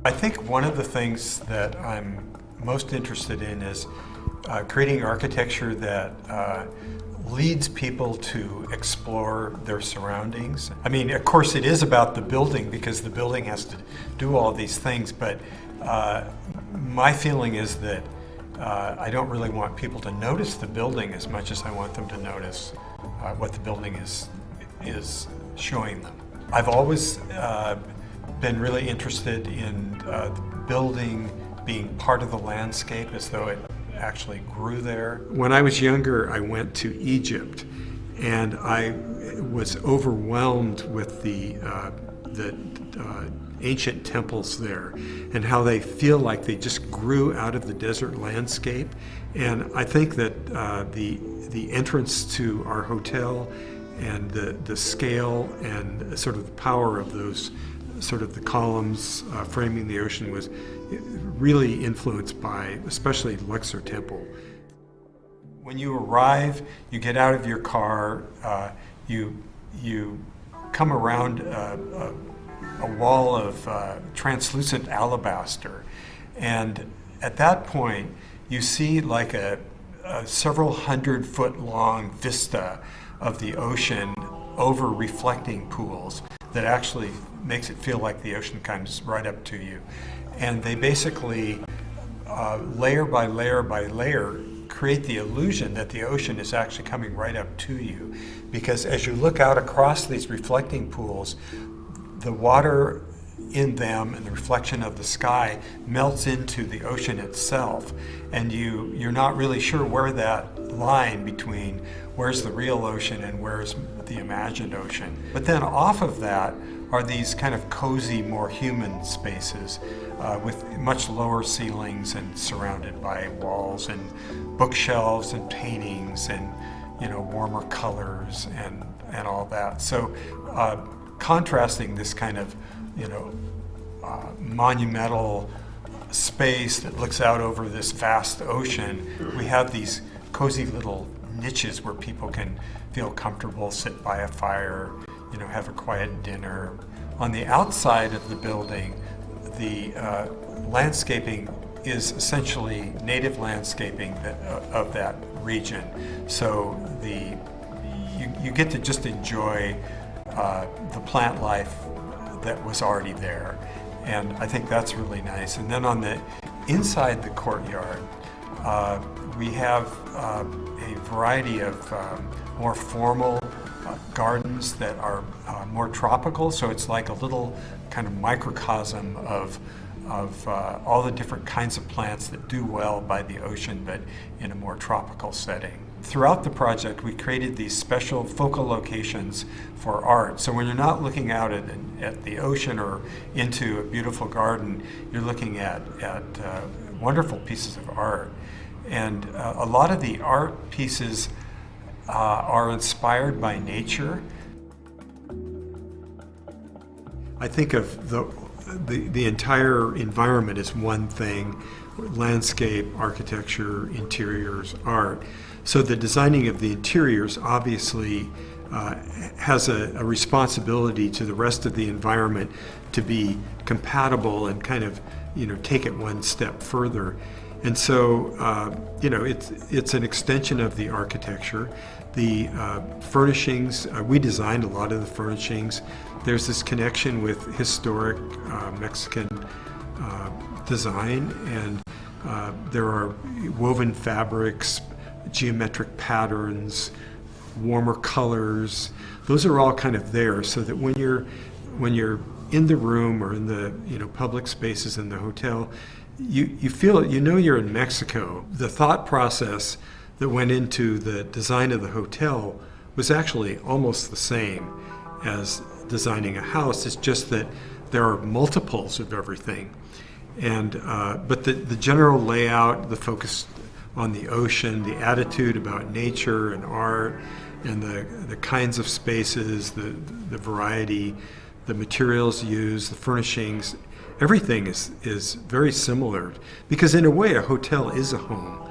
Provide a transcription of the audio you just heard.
I think one of the things that I'm most interested in is creating architecture that leads people to explore their surroundings. I mean, of course, it is about the building because the building has to do all these things, but my feeling is that I don't really want people to notice the building as much as I want them to notice what the building is showing them. I've always been really interested in the building being part of the landscape as though it actually grew there. When I was younger, I went to Egypt, and I was overwhelmed with the ancient temples there and how they feel like they just grew out of the desert landscape. And I think that the entrance to our hotel and the scale and sort of the power of those sort of the columns framing the ocean was really influenced by especially Luxor Temple. When you arrive, you get out of your car, you come around a wall of translucent alabaster, and at that point you see like a several 100-foot long vista of the ocean over reflecting pools that actually makes it feel like the ocean comes right up to you. And they basically, layer by layer by layer, create the illusion that the ocean is actually coming right up to you. Because as you look out across these reflecting pools, the water in them and the reflection of the sky melts into the ocean itself. And you're not really sure where that line between where's the real ocean and where's the imagined ocean. But then off of that are these kind of cozy, more human spaces with much lower ceilings and surrounded by walls and bookshelves and paintings and warmer colors and all that. So contrasting this kind of monumental space that looks out over this vast ocean, we have these cozy little niches where people can feel comfortable, sit by a fire, have a quiet dinner. On the outside of the building, the landscaping is essentially native landscaping of that region. So you get to just enjoy the plant life that was already there. And I think that's really nice. And then on the inside the courtyard, we have a variety of more formal gardens that are more tropical. So it's like a little kind of microcosm of all the different kinds of plants that do well by the ocean, but in a more tropical setting. Throughout the project, we created these special focal locations for art. So when you're not looking out at the ocean or into a beautiful garden, you're looking at wonderful pieces of art. And a lot of the art pieces are inspired by nature. I think of the entire environment as one thing: landscape, architecture, interiors, art. So the designing of the interiors obviously has a responsibility to the rest of the environment to be compatible and kind of take it one step further. And so it's an extension of the architecture. The furnishings, we designed a lot of the furnishings. There's this connection with historic Mexican design, and there are woven fabrics, geometric patterns, warmer colors. Those are all kind of there, so that when you're in the room or in the public spaces in the hotel, you feel you're in Mexico. The thought process that went into the design of the hotel was actually almost the same as designing a house. It's just that there are multiples of everything, and but the general layout, the focus on the ocean, the attitude about nature and art, and the kinds of spaces, the variety, the materials used, the furnishings, everything is very similar, because in a way a hotel is a home.